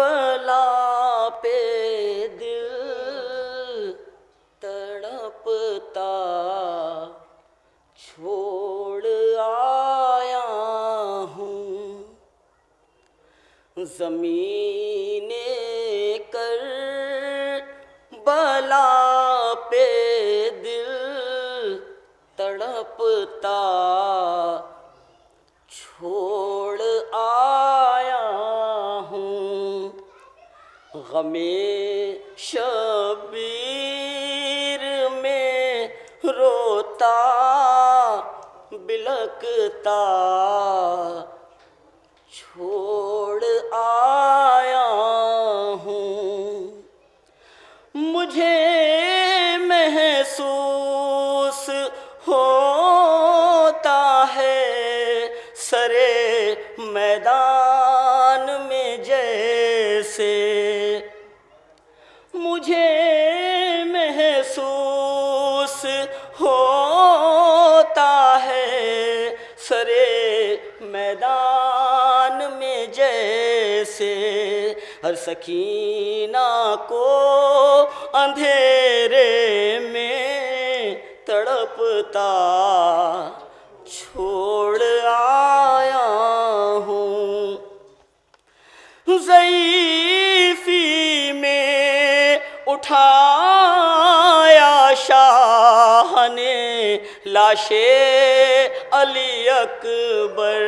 بلا پہ دل تڑپتا چھوڑ آیا ہوں، زمین کربلا پہ دل تڑپتا چھوڑ آیا ہوں، غم شبیر میں روتا بلکتا چھوڑ آیا ہوں، مجھے محسوس ہوتا ہے سرے میدان میں جیسے، مجھے محسوس ہوتا ہے سرے میدان میں جیسے، ہر سکینہ کو اندھیرے میں تڑپتا چھوڑ آیا ہوں، ضعیفی میں اٹھایا شاہ نے لاش علی اکبر،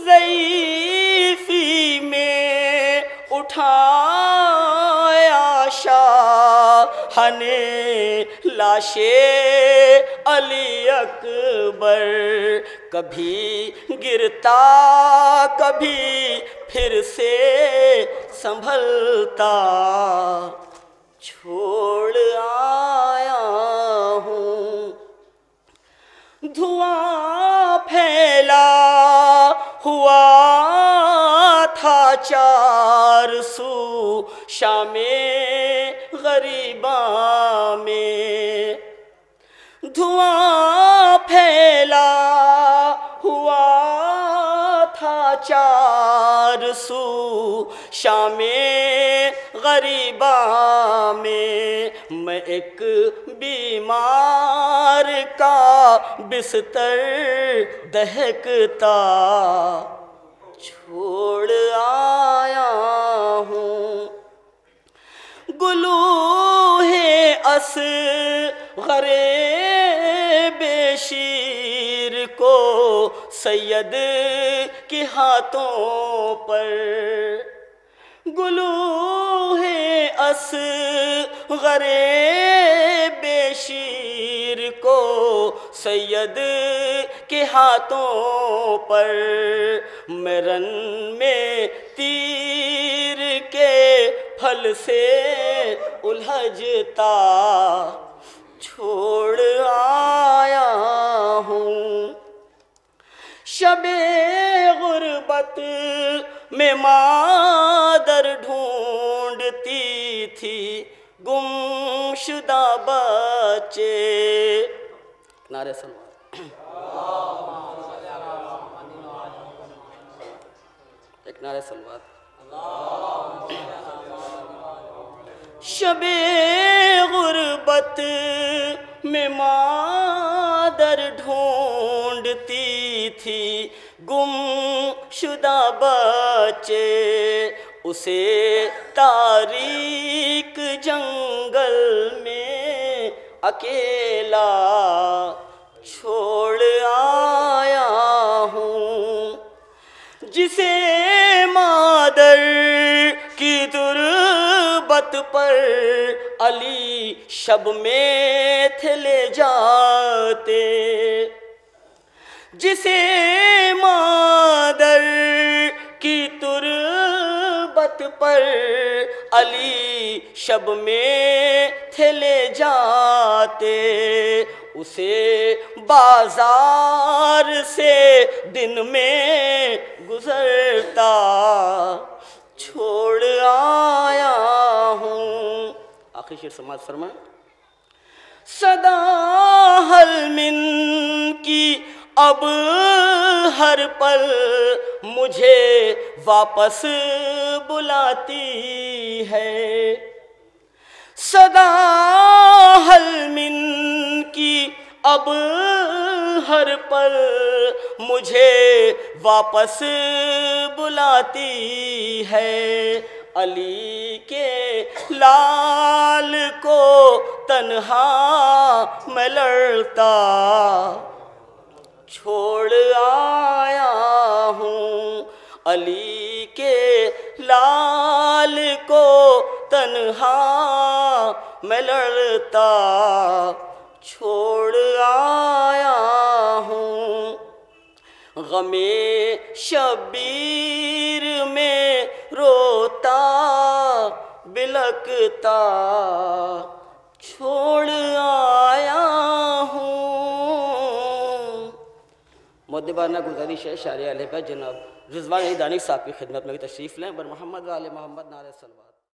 ضعیفی میں اٹھایا شاہ نے لاش علی اکبر، کبھی گرتا کبھی پھر سے سنبھلتا چھوڑ آیا ہوں، دھواں پھیلا ہوا تھا چار سو شام غریباں میں، دھواں پھیلا ہوا تھا چار سو شام غریباں میں، میں ایک بیمار کا بستر دہکتا چھوڑ آیا ہوں، گلوہ اصغر بے شیر کو سید کے ہاتھوں پر، گلوہ اصغر بے شیر کو سید کے ہاتھوں پر، میں رن میں تیر کے پھل سے الجھتا چھوڑ آیا ہوں، شب غربت میں مادر ڈھونڈتی تھی گم شدہ بچے، نعرہ سلوات، ایک نعرہ سلوات، شب غربت میں مادر ڈھونڈتی تھی گم شدہ بچے، اسے تاریک جنگل میں اکیلا چھوڑ آیا ہوں، جسے مادر کی تربت پر علی شب میں تھے لے جاتے، جسے مادر کی تربت پر علی شب میں تھے لے جاتے، اسے بازار سے دن میں گزرتا چھوڑ آیا ہوں، آخری شعر سماعت فرمائیں، صدا حل من کی اب ہر پل مجھے واپس بلاتی ہے، صدا حلمن کی اب ہر پل مجھے واپس بلاتی ہے، علی کے لال کو تنہا میں لڑتا چھوڑ آیا ہوں، علی کے لال کو تنہا میں لڑتا چھوڑ آیا ہوں، غم شبیر میں روتا بلکتا چھوڑ آیا ہوں۔ مدبانہ گزارش ہے شاعر اہل بیت جناب رضوان علی دانش صاحب کی خدمت میں تشریف لیں، بر محمد و آل محمد نعرہ صلوات۔